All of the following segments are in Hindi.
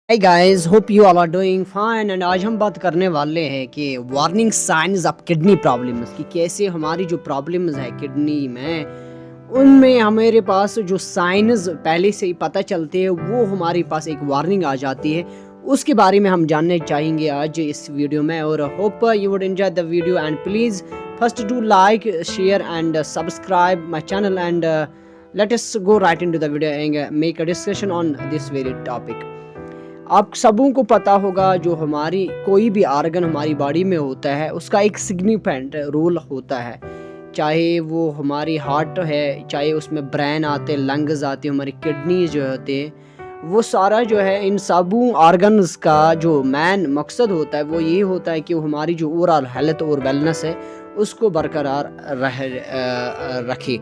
Hi guys, hope you all are doing fine. And आज हम बात करने वाले हैं कि warning signs of kidney problems की कैसे हमारी जो प्रॉब्लम्स है किडनी में उनमें हमारे पास जो साइंस पहले से ही पता चलते हैं वो हमारे पास एक वार्निंग आ जाती है। उसके बारे में हम जानने चाहेंगे आज इस वीडियो में। और hope you would enjoy the video and please first do like share and subscribe my channel and let us go right into the video and make a discussion on this very topic. आप सबों को पता होगा जो हमारी कोई भी आर्गन हमारी बॉडी में होता है उसका एक सिग्निफिकेंट रोल होता है। चाहे वो हमारी हार्ट है, चाहे उसमें ब्रेन आते, लंग्स आते, हमारी किडनी जो होते हैं, वो सारा जो है इन सबों ऑर्गन्स का जो मेन मकसद होता है वो ये होता है कि वो हमारी जो ओवरऑल हेल्थ और वेलनेस है उसको बरकरार रखे।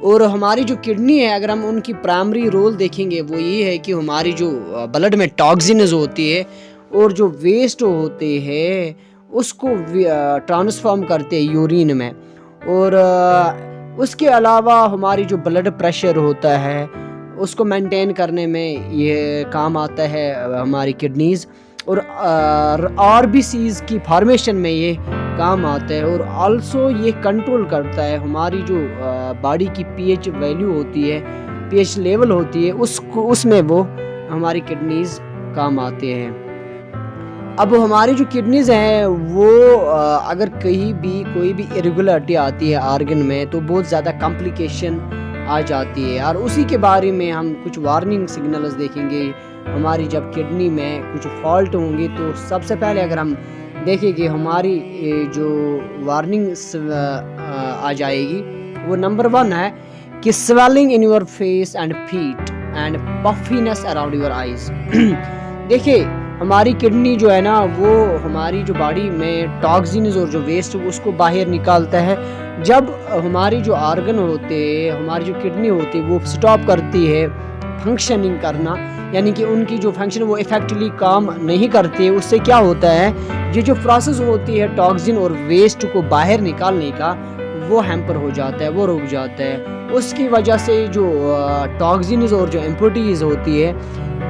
और हमारी जो किडनी है, अगर हम उनकी प्राइमरी रोल देखेंगे वो ये है कि हमारी जो ब्लड में टॉक्सिन्स होती है और जो वेस्ट होते हैं उसको ट्रांसफॉर्म करते हैं यूरिन में। और उसके अलावा हमारी जो ब्लड प्रेशर होता है उसको मेंटेन करने में ये काम आता है हमारी किडनीज़। और आरबीसीज़ की फॉर्मेशन में ये काम आता है। और आल्सो ये कंट्रोल करता है हमारी जो बॉडी की पीएच वैल्यू होती है, पीएच लेवल होती है, उसको उसमें वो हमारी किडनीज़ काम आते हैं। अब हमारी जो किडनीज़ हैं वो अगर कहीं भी कोई भी इरेगुलरिटी आती है आर्गन में तो बहुत ज़्यादा कॉम्प्लिकेशन आ जाती है। और उसी के बारे में हम कुछ वार्निंग सिग्नल्स देखेंगे। हमारी जब किडनी में कुछ फॉल्ट होंगे तो सबसे पहले अगर हम देखेंगे हमारी जो वार्निंग आ जाएगी वो नंबर 1 है कि swelling in your face and feet and puffiness around your eyes. देखिए हमारी किडनी जो है ना वो हमारी जो बॉडी में टॉक्सिन्स और जो वेस्ट उसको बाहर निकालता है। जब हमारी जो आर्गन होते हैं, हमारी जो किडनी होती है वो स्टॉप करती है फंक्शनिंग करना, यानी कि उनकी जो फंक्शन वो इफेक्टिवली काम नहीं करती है, उससे क्या होता है ये जो प्रोसेस होती है टॉक्सिन और वेस्ट को बाहर निकालने का वो हैम्पर हो जाता है, वो रुक जाता है। उसकी वजह से जो टॉक्सिन्स और जो इम्प्योरिटीज़ होती है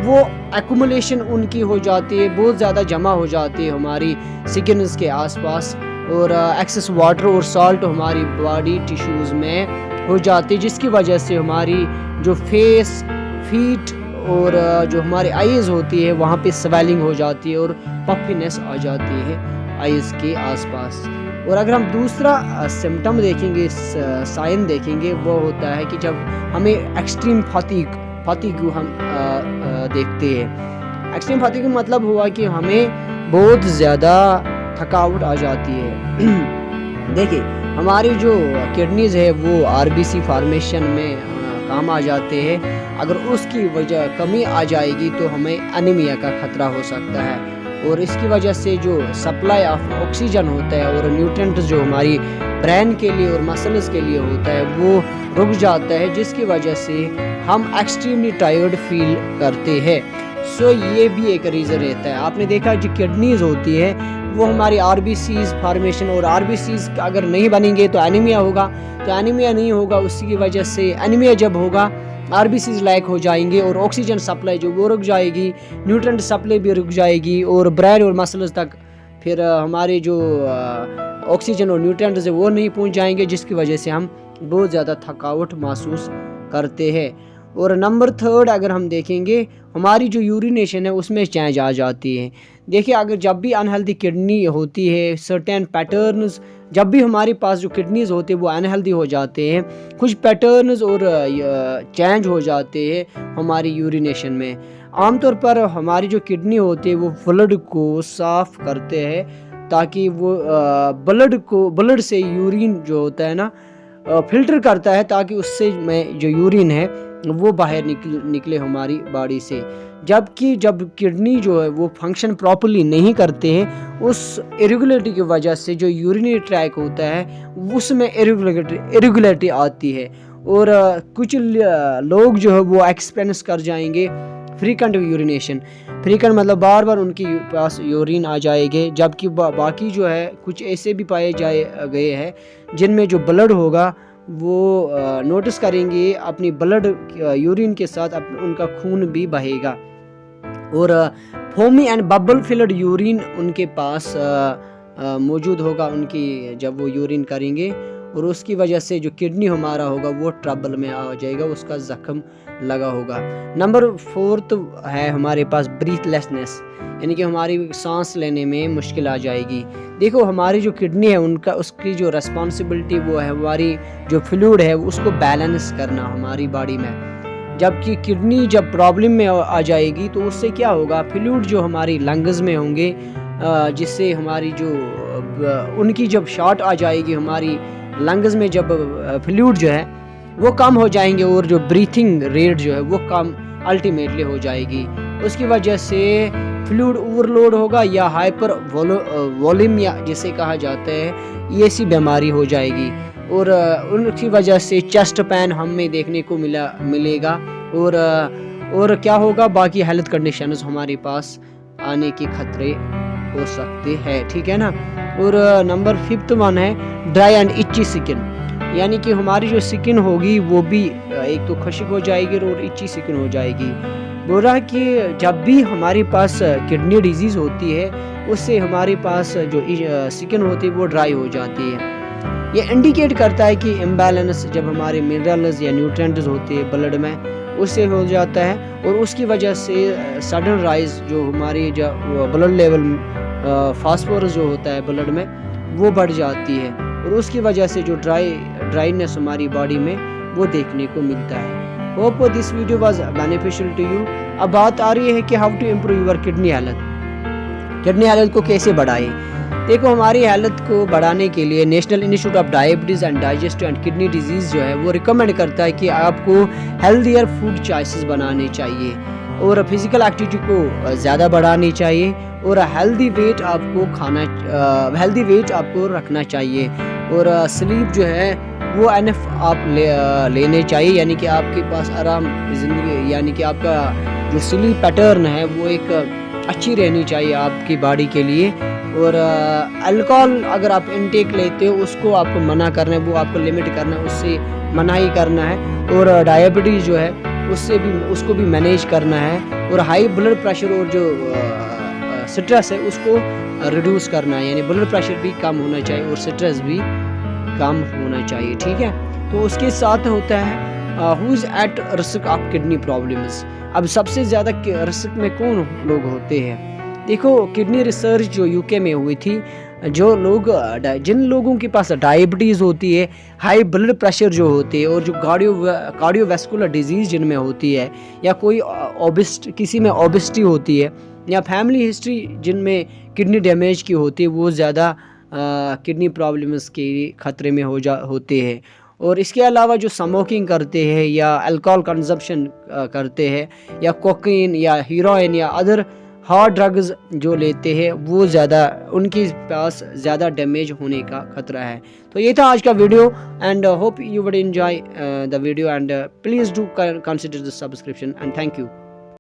वो एक्युमुलेशन उनकी हो जाती है, बहुत ज़्यादा जमा हो जाती है हमारी स्किन्स के आसपास। और एक्सेस वाटर और सॉल्ट हमारी बॉडी टिश्यूज़ में हो जाती है, जिसकी वजह से हमारी जो फेस, फीट और जो हमारी आईज़ होती है वहाँ पे स्वेलिंग हो जाती है और पफीनेस आ जाती है आईज़ के आसपास। और अगर हम दूसरा सिम्टम देखेंगे, साइन देखेंगे, वो होता है कि जब हमें एक्सट्रीम फटीग हम देखते हैं। एक्सट्रीम फटीग मतलब हुआ कि हमें बहुत ज़्यादा थकावट आ जाती है। देखिए हमारी जो किडनीज़ है वो आरबीसी फॉर्मेशन में काम आ जाते हैं। अगर उसकी वजह कमी आ जाएगी तो हमें एनीमिया का खतरा हो सकता है। और इसकी वजह से जो सप्लाई ऑफ ऑक्सीजन होता है और न्यूट्रिएंट्स जो हमारी ब्रेन के लिए और मसल्स के लिए होता है वो रुक जाता है, जिसकी वजह से हम एक्सट्रीमली टायर्ड फील करते हैं। सो ये भी एक रीज़न रहता है। आपने देखा जो किडनीज़ होती है वो हमारी आरबीसीज़ फॉर्मेशन, और आरबीसीज़ अगर नहीं बनेंगे तो एनीमिया होगा, तो एनीमिया नहीं होगा, उसकी वजह से एनीमिया जब होगा आरबीसीज़ लैक हो जाएंगे और ऑक्सीजन सप्लाई जो वो रुक जाएगी, न्यूट्रिएंट सप्लाई भी रुक जाएगी और ब्रेन और मसल्स तक फिर हमारे जो ऑक्सीजन और न्यूट्रिएंट्स है वो नहीं पहुंच जाएंगे, जिसकी वजह से हम बहुत ज़्यादा थकावट महसूस करते हैं। और नंबर 3 अगर हम देखेंगे हमारी जो यूरिनेशन है उसमें चेंज आ जाती है। देखिए अगर जब भी अनहेल्दी किडनी होती है, सर्टेन पैटर्न्स, जब भी हमारे पास जो किडनीज़ होते हैं वो अनहेल्दी हो जाते हैं, कुछ पैटर्न्स और चेंज हो जाते हैं हमारी यूरिनेशन में। आमतौर पर हमारी जो किडनी होती है वो ब्लड को साफ़ करते हैं ताकि वो ब्लड से यूरिन जो होता है ना फिल्टर करता है, ताकि उससे में जो यूरिन है वो बाहर निकले हमारी बॉडी से। जबकि जब किडनी जो है वो फंक्शन प्रॉपर्ली नहीं करते हैं, उस इरेगुलरिटी की वजह से जो यूरिनरी ट्रैक होता है उसमें इरेगुलरिटी आती है। और कुछ लोग जो है वो एक्सपीरियंस कर जाएंगे फ्रीक्वेंट यूरिनेशन। फ्रीक्वेंट मतलब बार बार उनके पास यूरिन आ जाएंगे, जबकि बाकी जो है कुछ ऐसे भी पाए गए हैं जिनमें जो ब्लड होगा वो नोटिस करेंगे अपनी ब्लड यूरिन के साथ उनका खून भी बहेगा। और foamy and bubble field urine उनके पास मौजूद होगा उनकी, जब वो यूरिन करेंगे, और उसकी वजह से जो किडनी हमारा होगा वो ट्रबल में आ जाएगा, उसका जख्म लगा होगा। नंबर 4 है हमारे पास ब्रीथलेसनेस, यानी कि हमारी सांस लेने में मुश्किल आ जाएगी। देखो हमारी जो किडनी है उनका, उसकी जो रिस्पॉन्सिबिलिटी वो है हमारी जो फ्लूइड है उसको बैलेंस करना हमारी बॉडी में। जबकि किडनी जब प्रॉब्लम में आ जाएगी तो उससे क्या होगा, फ्लूइड जो हमारी लंग्स में होंगे, जिससे हमारी जो उनकी जब शॉर्ट आ जाएगी हमारी लंग्स में, जब फ्लूइड जो है वो कम हो जाएंगे और जो ब्रीथिंग रेट जो है वो कम अल्टीमेटली हो जाएगी। उसकी वजह से फ्लूइड ओवरलोड होगा या हाइपर वोलेमिया जिसे कहा जाता है, ये सी बीमारी हो जाएगी। और उनकी वजह से चेस्ट पेन हमें देखने को मिलेगा और क्या होगा, बाकी हेल्थ कंडीशंस हमारे पास आने के खतरे हो सकते हैं, ठीक है ना। और नंबर 5 वन है ड्राई एंड इची स्किन, यानी कि हमारी जो स्किन होगी वो भी एक तो खुश्क हो जाएगी और इची स्किन हो जाएगी। बोला कि जब भी हमारे पास किडनी डिजीज़ होती है उससे हमारे पास जो स्किन होती है वो ड्राई हो जाती है। ये इंडिकेट करता है कि इम्बैलेंस जब हमारे मिनरल्स या न्यूट्रिएंट्स होते हैं ब्लड में उससे हो जाता है, और उसकी वजह से सडन राइज जो हमारी जो ब्लड लेवल फास्फोरस जो होता है ब्लड में वो बढ़ जाती है, और उसकी वजह से जो ड्राइनेस हमारी बॉडी में वो देखने को मिलता है। Hope this video was beneficial to you. अब बात आ रही है कि how to improve your kidney health को कैसे बढ़ाएं। देखो हमारी हेल्थ को बढ़ाने के लिए national institute of diabetes and digestive and kidney disease जो है वो रिकमेंड करता है कि आपको हेल्दियर फूड चॉइसेस बनाने चाहिए और फिजिकल एक्टिविटी को ज़्यादा बढ़ानी चाहिए, और हेल्दी वेट आपको रखना चाहिए, और स्लीप जो है वो एनफ आप लेने चाहिए, यानी कि आपके पास आराम ज़िंदगी, यानी कि आपका जो स्लीप पैटर्न है वो एक अच्छी रहनी चाहिए आपकी बॉडी के लिए। और अल्कोहल अगर आप इनटेक लेते हो उसको आपको मना करना है, वो आपको लिमिट करना है, उससे मना ही करना है। और डायबिटीज़ जो है उसको भी मैनेज करना है, और हाई ब्लड प्रेशर और जो स्ट्रेस है उसको रिड्यूस करना है, यानी ब्लड प्रेशर भी कम होना चाहिए और स्ट्रेस भी कम होना चाहिए, ठीक है। तो उसके साथ होता है who is at risk of kidney problems. अब सबसे ज़्यादा रिस्क में कौन लोग होते हैं? देखो किडनी रिसर्च जो यूके में हुई थी, जिन लोगों के पास डायबिटीज़ होती है, हाई ब्लड प्रेशर जो होती है, और जो कार्डियोवैस्कुलर डिजीज़ जिनमें होती है, या कोई किसी में ओबेसिटी होती है, या फैमिली हिस्ट्री जिनमें किडनी डैमेज की होती है, वो ज़्यादा किडनी प्रॉब्लम्स के ख़तरे में होते हैं। और इसके अलावा जो स्मोकिंग करते हैं या अल्कोहल कंजप्शन करते हैं, या कोकीन या हीरोइन या अदर हार्ड ड्रग्स जो लेते हैं, वो ज़्यादा उनके पास ज़्यादा डैमेज होने का खतरा है। तो ये था आज का video, and hope you would enjoy the video, and please do consider the subscription, and thank you.